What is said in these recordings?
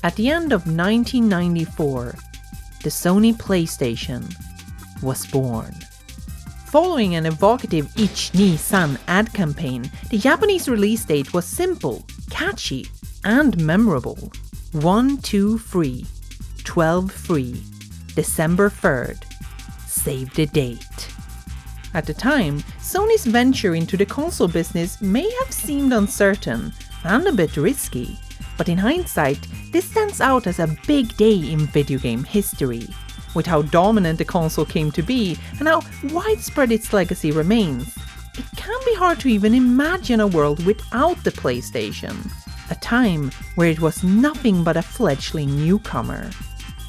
At the end of 1994, the Sony PlayStation was born. Following an evocative Ich-ni-san ad campaign, the Japanese release date was simple, catchy, and memorable. 1-2 free, 12 free, December 3rd. Save the date. At the time, Sony's venture into the console business may have seemed uncertain and a bit risky, but in hindsight, this stands out as a big day in video game history. With how dominant the console came to be and how widespread its legacy remains, it can be hard to even imagine a world without the PlayStation, a time where it was nothing but a fledgling newcomer.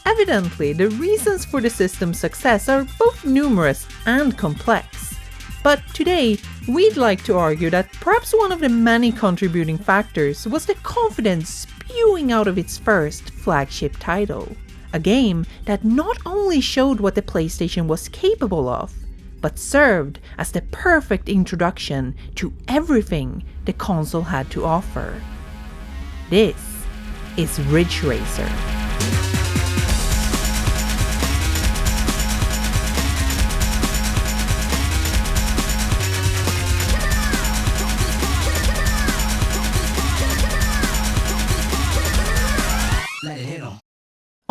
Evidently, the reasons for the system's success are both numerous and complex, but today we'd like to argue that perhaps one of the many contributing factors was the confidence spewing out of its first flagship title. A game that not only showed what the PlayStation was capable of, but served as the perfect introduction to everything the console had to offer. This is Ridge Racer.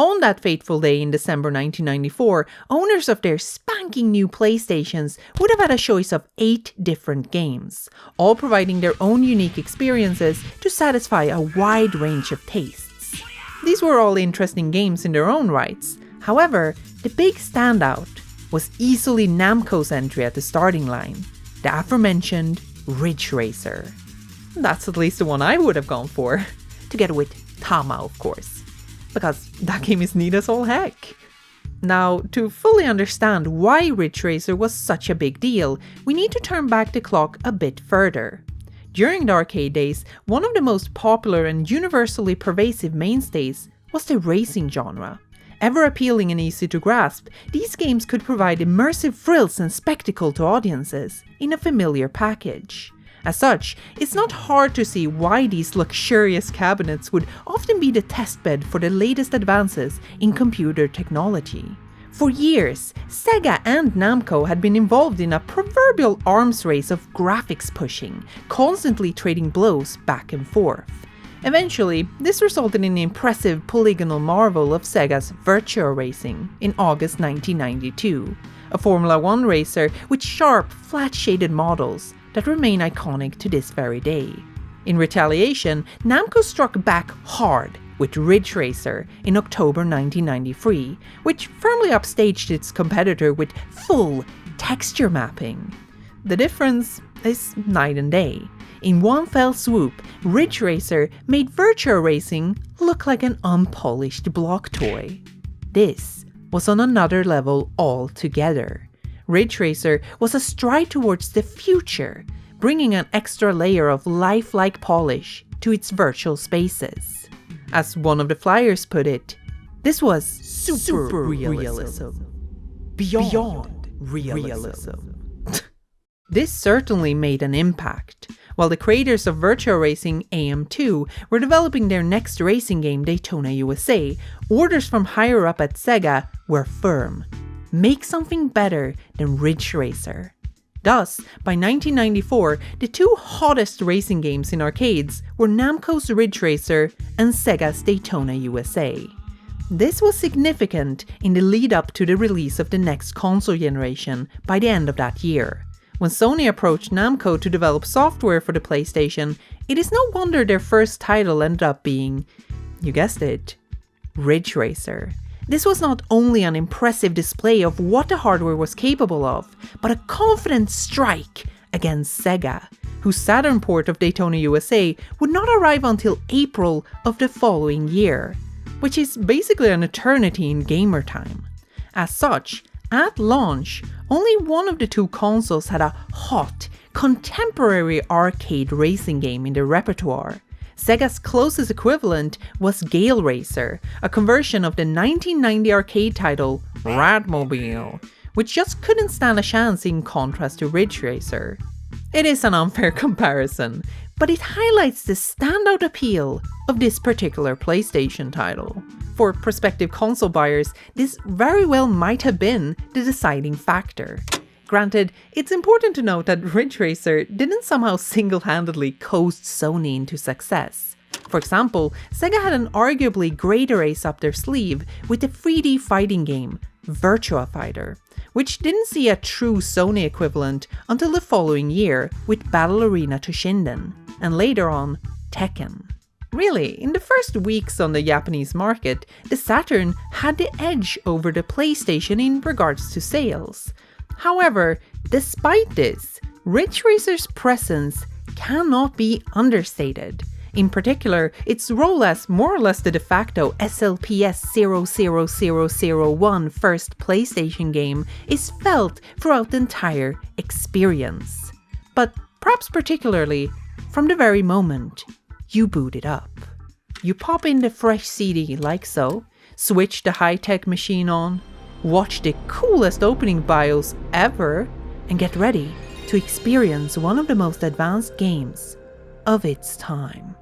On that fateful day in December 1994, owners of their spanking new PlayStations would have had a choice of 8 different games, all providing their own unique experiences to satisfy a wide range of tastes. These were all interesting games in their own rights. However, the big standout was easily Namco's entry at the starting line, the aforementioned Ridge Racer. That's at least the one I would have gone for, together with Tama, of course, because that game is neat as all heck. Now, to fully understand why Ridge Racer was such a big deal, we need to turn back the clock a bit further. During the arcade days, one of the most popular and universally pervasive mainstays was the racing genre. Ever appealing and easy to grasp, these games could provide immersive thrills and spectacle to audiences in a familiar package. As such, it's not hard to see why these luxurious cabinets would often be the testbed for the latest advances in computer technology. For years, Sega and Namco had been involved in a proverbial arms race of graphics pushing, constantly trading blows back and forth. Eventually, this resulted in the impressive polygonal marvel of Sega's Virtua Racing in August 1992, a Formula 1 racer with sharp, flat-shaded models that remain iconic to this very day. In retaliation, Namco struck back hard with Ridge Racer in October 1993, which firmly upstaged its competitor with full texture mapping. The difference is night and day. In one fell swoop, Ridge Racer made Virtua Racing look like an unpolished block toy. This was on another level altogether. Ridge Racer was a stride towards the future, bringing an extra layer of lifelike polish to its virtual spaces. As one of the flyers put it, this was super realism. Beyond realism. This certainly made an impact. While the creators of Virtua Racing AM2 were developing their next racing game, Daytona USA, orders from higher up at Sega were firm. Make something better than Ridge Racer. Thus, by 1994, the two hottest racing games in arcades were Namco's Ridge Racer and Sega's Daytona USA. This was significant in the lead up to the release of the next console generation by the end of that year. When Sony approached Namco to develop software for the PlayStation, it is no wonder their first title ended up being, you guessed it, Ridge Racer. This was not only an impressive display of what the hardware was capable of, but a confident strike against Sega, whose Saturn port of Daytona USA would not arrive until April of the following year, which is basically an eternity in gamer time. As such, at launch, only one of the two consoles had a hot, contemporary arcade racing game in their repertoire. Sega's closest equivalent was Gale Racer, a conversion of the 1990 arcade title Radmobile, which just couldn't stand a chance in contrast to Ridge Racer. It is an unfair comparison, but it highlights the standout appeal of this particular PlayStation title. For prospective console buyers, this very well might have been the deciding factor. Granted, it's important to note that Ridge Racer didn't somehow single-handedly coast Sony into success. For example, Sega had an arguably greater ace up their sleeve with the 3D fighting game Virtua Fighter, which didn't see a true Sony equivalent until the following year with Battle Arena Toshinden, and later on, Tekken. Really, in the first weeks on the Japanese market, the Saturn had the edge over the PlayStation in regards to sales. However, despite this, Ridge Racer's presence cannot be understated. In particular, its role as more or less the de facto SLPS 00001 first PlayStation game is felt throughout the entire experience. But perhaps particularly from the very moment you boot it up. You pop in the fresh CD like so, switch the high-tech machine on, watch the coolest opening BIOS ever, and get ready to experience one of the most advanced games of its time.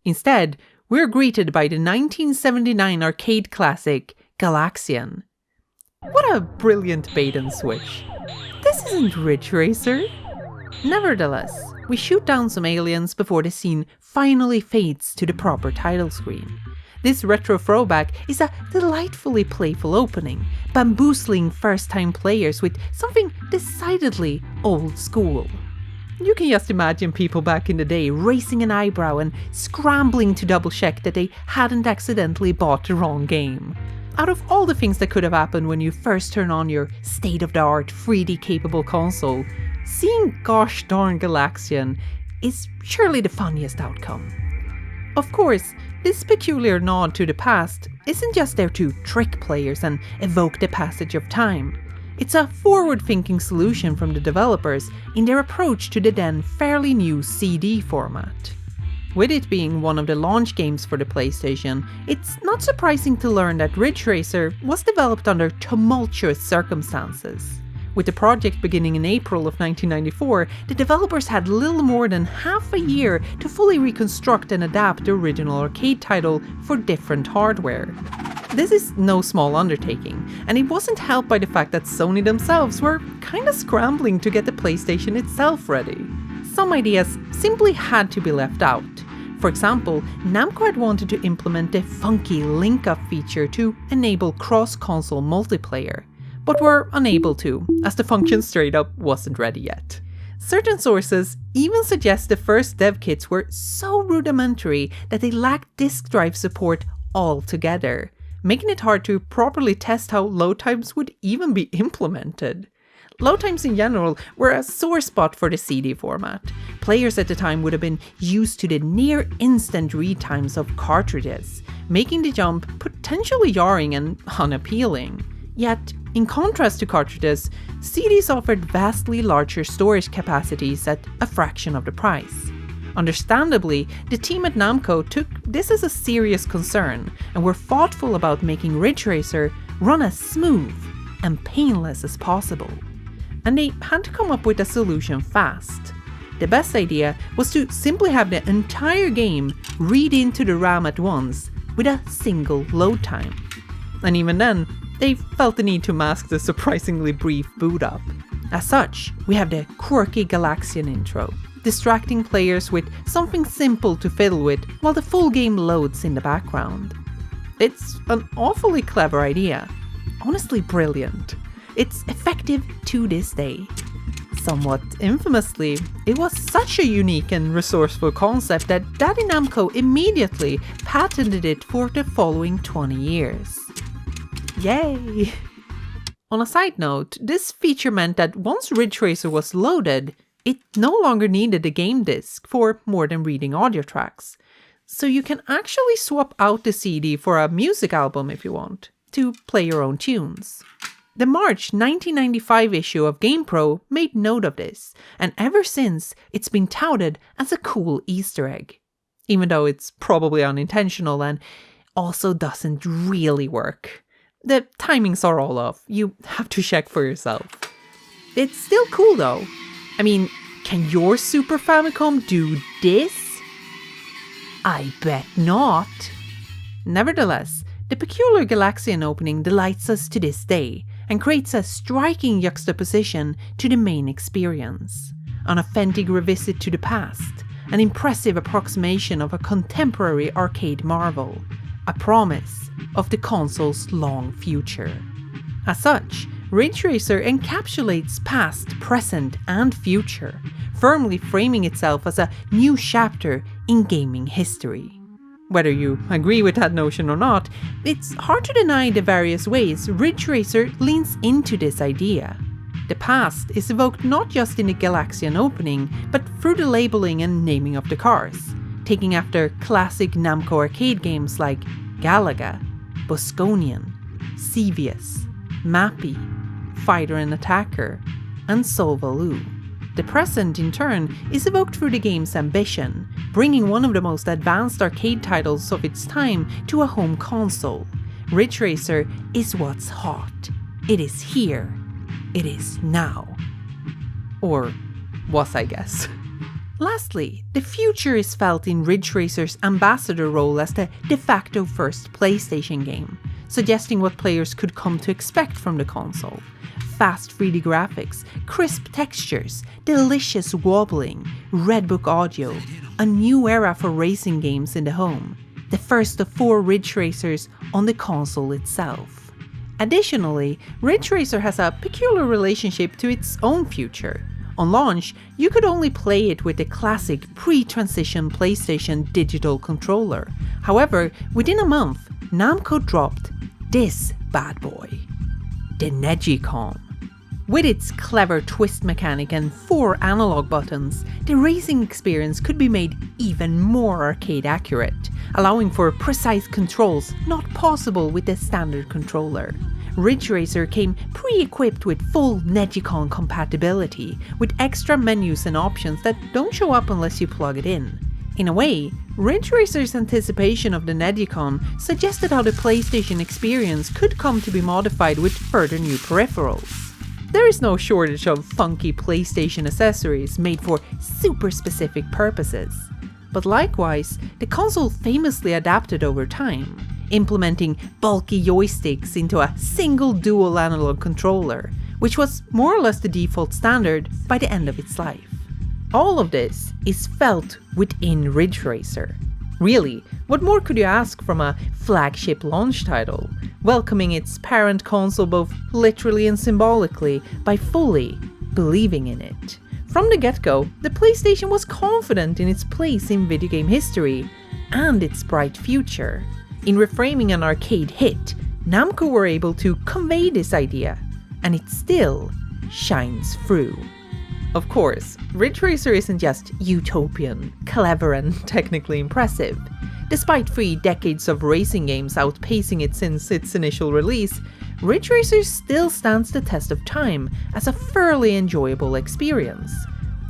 Instead, we're greeted by the 1979 arcade classic Galaxian. What a brilliant bait and switch. This isn't Ridge Racer. Nevertheless, we shoot down some aliens before the scene finally fades to the proper title screen. This retro throwback is a delightfully playful opening, bamboozling first-time players with something decidedly old school. You can just imagine people back in the day raising an eyebrow and scrambling to double-check that they hadn't accidentally bought the wrong game. Out of all the things that could have happened when you first turn on your state-of-the-art 3D-capable console, seeing gosh darn Galaxian is surely the funniest outcome. Of course, this peculiar nod to the past isn't just there to trick players and evoke the passage of time. It's a forward-thinking solution from the developers in their approach to the then fairly new CD format. With it being one of the launch games for the PlayStation, it's not surprising to learn that Ridge Racer was developed under tumultuous circumstances. With the project beginning in April of 1994, the developers had little more than half a year to fully reconstruct and adapt the original arcade title for different hardware. This is no small undertaking, and it wasn't helped by the fact that Sony themselves were kinda scrambling to get the PlayStation itself ready. Some ideas simply had to be left out. For example, Namco had wanted to implement the funky link-up feature to enable cross-console multiplayer, but were unable to, as the function straight up wasn't ready yet. Certain sources even suggest the first dev kits were so rudimentary that they lacked disk drive support altogether, making it hard to properly test how load times would even be implemented. Load times in general were a sore spot for the CD format. Players at the time would have been used to the near instant read times of cartridges, making the jump potentially jarring and unappealing. Yet, in contrast to cartridges, CDs offered vastly larger storage capacities at a fraction of the price. Understandably, the team at Namco took this as a serious concern and were thoughtful about making Ridge Racer run as smooth and painless as possible. And they had to come up with a solution fast. The best idea was to simply have the entire game read into the RAM at once with a single load time. And even then, they felt the need to mask the surprisingly brief boot up. As such, we have the quirky Galaxian intro, distracting players with something simple to fiddle with while the full game loads in the background. It's an awfully clever idea, honestly brilliant. It's effective to this day. Somewhat infamously, it was such a unique and resourceful concept that Daddy Namco immediately patented it for the following 20 years. Yay! On a side note, this feature meant that once Ridge Racer was loaded, it no longer needed a game disc for more than reading audio tracks. So you can actually swap out the CD for a music album if you want, to play your own tunes. The March 1995 issue of GamePro made note of this, and ever since it's been touted as a cool Easter egg. Even though it's probably unintentional and also doesn't really work. The timings are all off. You have to check for yourself. It's still cool though. I mean, can your Super Famicom do this? I bet not. Nevertheless, the peculiar Galaxian opening delights us to this day and creates a striking juxtaposition to the main experience. An authentic revisit to the past, an impressive approximation of a contemporary arcade marvel, a promise of the console's long future. As such, Ridge Racer encapsulates past, present and future, firmly framing itself as a new chapter in gaming history. Whether you agree with that notion or not, it's hard to deny the various ways Ridge Racer leans into this idea. The past is evoked not just in the Galaxian opening, but through the labeling and naming of the cars, taking after classic Namco arcade games like Galaga, Bosconian, Xevious, Mappy, Fighter and Attacker, and Solvaloo. The present, in turn, is evoked through the game's ambition, bringing one of the most advanced arcade titles of its time to a home console. Ridge Racer is what's hot. It is here. It is now. Or was, I guess. Lastly, the future is felt in Ridge Racer's ambassador role as the de facto first PlayStation game, suggesting what players could come to expect from the console. Fast 3D graphics, crisp textures, delicious wobbling, Redbook audio, a new era for racing games in the home, the first of 4 Ridge Racers on the console itself. Additionally, Ridge Racer has a peculiar relationship to its own future. On launch, you could only play it with the classic pre-transition PlayStation digital controller. However, within a month, Namco dropped this bad boy, the Negicom. With its clever twist mechanic and 4 analog buttons, the racing experience could be made even more arcade accurate, allowing for precise controls not possible with the standard controller. Ridge Racer came pre-equipped with full Negicon compatibility, with extra menus and options that don't show up unless you plug it in. In a way, Ridge Racer's anticipation of the Negicon suggested how the PlayStation experience could come to be modified with further new peripherals. There is no shortage of funky PlayStation accessories made for super specific purposes. But likewise, the console famously adapted over time, implementing bulky joysticks into a single dual analog controller, which was more or less the default standard by the end of its life. All of this is felt within Ridge Racer. Really, what more could you ask from a flagship launch title, welcoming its parent console both literally and symbolically by fully believing in it? From the get-go, the PlayStation was confident in its place in video game history and its bright future. In reframing an arcade hit, Namco were able to convey this idea, and it still shines through. Of course, Ridge Racer isn't just utopian, clever and technically impressive. Despite 3 decades of racing games outpacing it since its initial release, Ridge Racer still stands the test of time as a fairly enjoyable experience.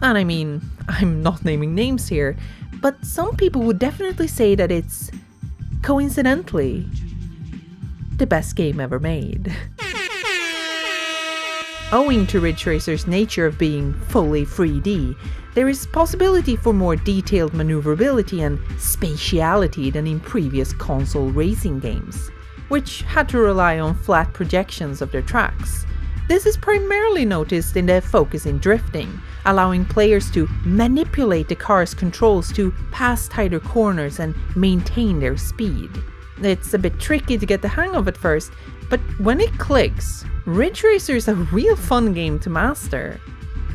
And I mean, I'm not naming names here, but some people would definitely say that it's, coincidentally, the best game ever made. Owing to Ridge Racer's nature of being fully 3D, there is possibility for more detailed maneuverability and spatiality than in previous console racing games, which had to rely on flat projections of their tracks. This is primarily noticed in the focus in drifting, allowing players to manipulate the car's controls to pass tighter corners and maintain their speed. It's a bit tricky to get the hang of at first, but when it clicks, Ridge Racer is a real fun game to master.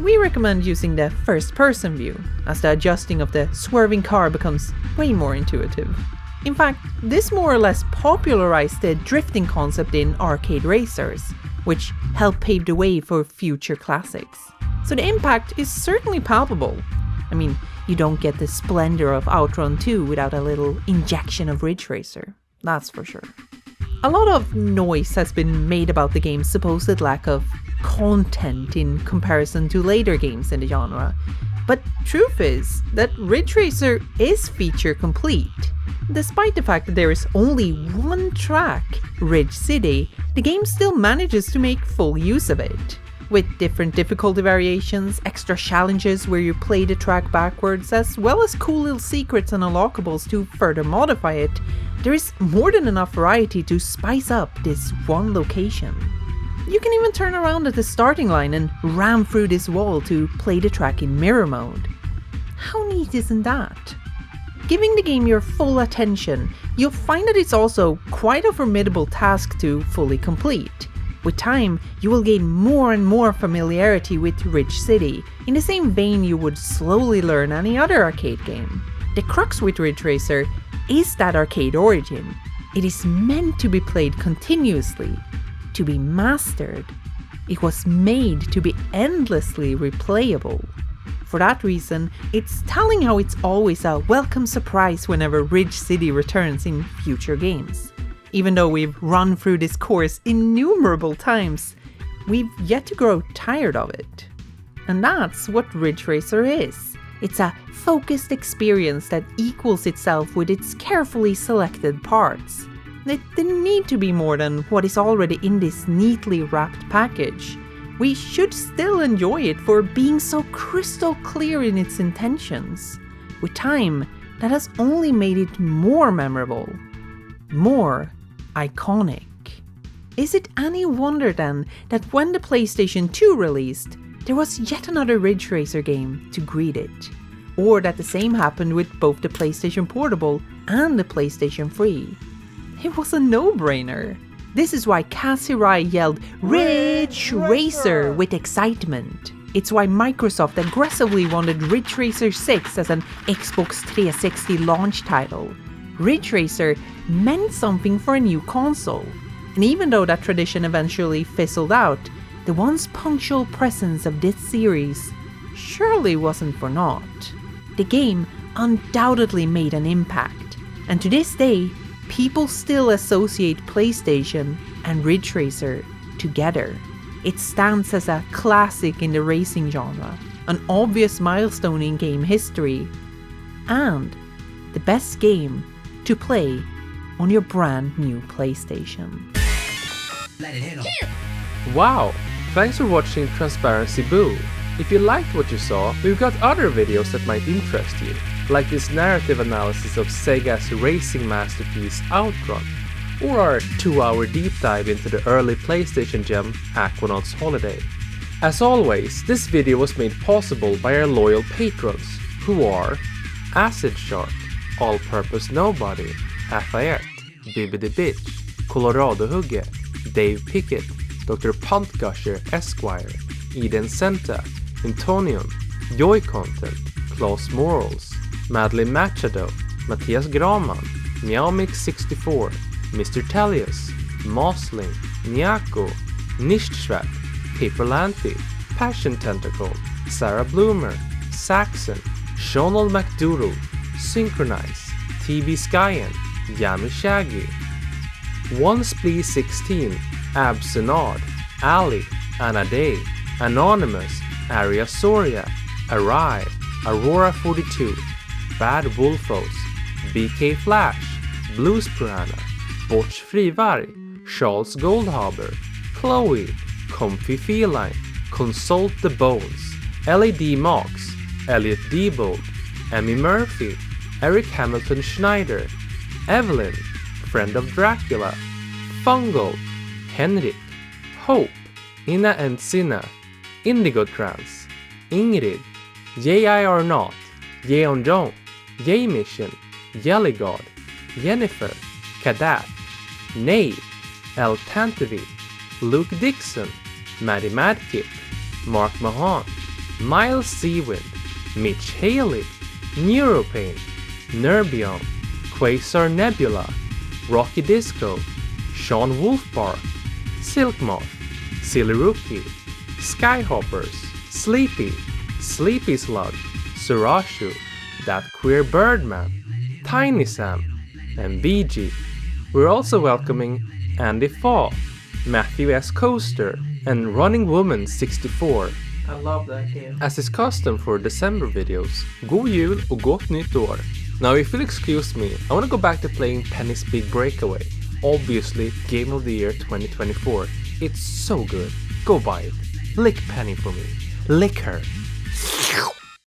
We recommend using the first-person view, as the adjusting of the swerving car becomes way more intuitive. In fact, this more or less popularized the drifting concept in arcade racers, which helped pave the way for future classics. So the impact is certainly palpable. I mean, you don't get the splendor of Outrun 2 without a little injection of Ridge Racer, that's for sure. A lot of noise has been made about the game's supposed lack of content in comparison to later games in the genre. But truth is that Ridge Racer is feature complete. Despite the fact that there is only one track, Ridge City, the game still manages to make full use of it. With different difficulty variations, extra challenges where you play the track backwards, as well as cool little secrets and unlockables to further modify it, there is more than enough variety to spice up this one location. You can even turn around at the starting line and ram through this wall to play the track in mirror mode. How neat isn't that? Giving the game your full attention, you'll find that it's also quite a formidable task to fully complete. With time, you will gain more and more familiarity with Ridge City, in the same vein you would slowly learn any other arcade game. The crux with Ridge Racer is that arcade origin. It is meant to be played continuously, to be mastered. It was made to be endlessly replayable. For that reason, it's telling how it's always a welcome surprise whenever Ridge City returns in future games. Even though we've run through this course innumerable times, we've yet to grow tired of it. And that's what Ridge Racer is. It's a focused experience that equals itself with its carefully selected parts. It didn't need to be more than what is already in this neatly wrapped package. We should still enjoy it for being so crystal clear in its intentions. With time, that has only made it more memorable, more iconic. Is it any wonder then that when the PlayStation 2 released, there was yet another Ridge Racer game to greet it? Or that the same happened with both the PlayStation Portable and the PlayStation 3? It was a no-brainer. This is why Kaz Hirai yelled Ridge Racer with excitement. It's why Microsoft aggressively wanted Ridge Racer 6 as an Xbox 360 launch title. Ridge Racer meant something for a new console. And even though that tradition eventually fizzled out, the once punctual presence of this series surely wasn't for naught. The game undoubtedly made an impact, and to this day, people still associate PlayStation and Ridge Racer together. It stands as a classic in the racing genre, an obvious milestone in game history, and the best game to play on your brand new PlayStation. Wow! Thanks for watching Transparency Boo! If you liked what you saw, we've got other videos that might interest you, like this narrative analysis of Sega's racing masterpiece Outrun, or our 2-hour deep dive into the early PlayStation gem Aquanauts Holiday. As always, this video was made possible by our loyal patrons, who are Acid Shark, All Purpose Nobody, Afayette, Bibbidi Bitch, Colorado Hugge, Dave Pickett, Dr. Puntgusher Esquire, Eden Senta, Intonion, Joy Content, Klaus Morals, Madeline Machado, Matthias Graman, Meowmix64, Mr. Tellius, Mosling, Nyako, Nishtschwat, Paperlanti, Passion Tentacle, Sarah Bloomer, Saxon, Shonal McDoodle, Synchronize, TB Skyen, Yami Shaggy, One Splee 16, Absinard, Ali, Anna Day, Anonymous, Aria Soria, Arai, Aurora 42, Bad Wolfos, BK Flash, Blues Piranha, Botch Frivarg, Charles Goldhaber, Chloe, Comfy Feline, Consult the Bones, LED Mox, Elliot Diebold, Emmy Murphy, Eric Hamilton Schneider, Evelyn, Friend of Dracula, Fungal, Henrik, Hope, Ina and Sina, Indigo Trans, Ingrid, JIR Not, Yeon Jong, J Mission, Jelly God, Jennifer, Kadat, Nave, El Tantevi, Luke Dixon, Maddie Madkip, Mark Mahan, Miles Seawind, Mitch Haley, Neuropain, Nerbion, Quasar Nebula, Rocky Disco, Sean Wolfbar, Silkmoth, Silly Rookie, Skyhoppers, Sleepy, Sleepy Slug, Surashu, That Queer Birdman, Tiny Sam, and BG. We're also welcoming Andy Faw, Matthew S. Coaster, and Running Woman 64, I love that game. As is custom for December videos, God Jul och Gott Nytt År. Now if you'll excuse me, I want to go back to playing Penny's Big Breakaway. Obviously, Game of the Year 2024. It's so good. Go buy it. Lick Penny for me. Lick her.